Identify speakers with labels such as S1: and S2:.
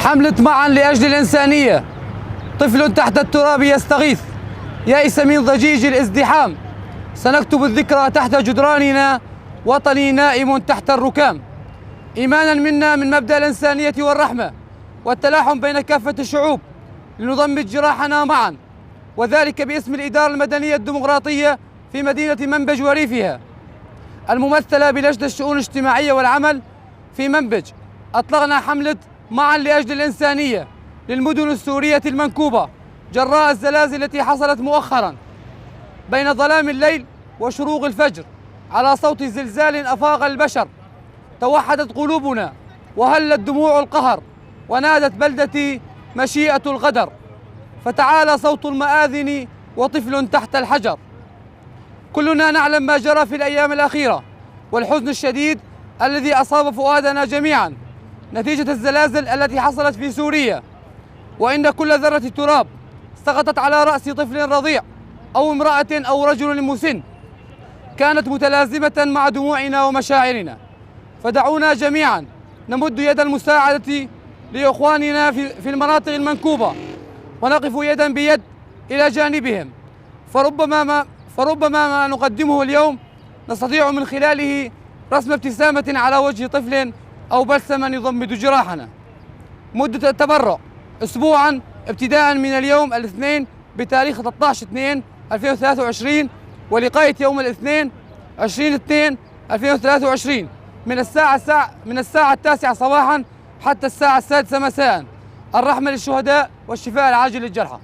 S1: حملة معا لأجل الإنسانية. طفل تحت التراب يستغيث، يئس من ضجيج الازدحام. سنكتب الذكرى تحت جدراننا، وطني نائم تحت الركام. إيمانا منا من مبدأ الإنسانية والرحمة والتلاحم بين كافة الشعوب، لنضمد جراحنا معا، وذلك باسم الإدارة المدنية الديمقراطية في مدينة منبج وريفها، الممثلة بلجنة الشؤون الاجتماعية والعمل في منبج. أطلقنا حملة معا لأجل الإنسانية للمدن السورية المنكوبة جراء الزلازل التي حصلت مؤخرا بين ظلام الليل وشروق الفجر. على صوت زلزال أفاق البشر توحدت قلوبنا، وهلت دموع القهر، ونادت بلدتي مشيئة القدر. فتعالى صوت المآذن وطفل تحت الحجر. كلنا نعلم ما جرى في الأيام الأخيرة والحزن الشديد الذي أصاب فؤادنا جميعا نتيجة الزلازل التي حصلت في سوريا، وإن كل ذرة تراب سقطت على رأس طفل رضيع أو امرأة أو رجل مسن كانت متلازمة مع دموعنا ومشاعرنا. فدعونا جميعا نمد يد المساعدة لإخواننا في المناطق المنكوبة، ونقف يدا بيد إلى جانبهم. فربما ما نقدمه اليوم نستطيع من خلاله رسم ابتسامة على وجه طفل أو بلسما يضمد جراحنا. مدة التبرع أسبوعا ابتداء من اليوم الاثنين بتاريخ 13/2/2023، ولغاية يوم الاثنين 20/2/2023 من الساعة 9 صباحا حتى الساعة 6 مساء. الرحمة للشهداء والشفاء العاجل للجرحى.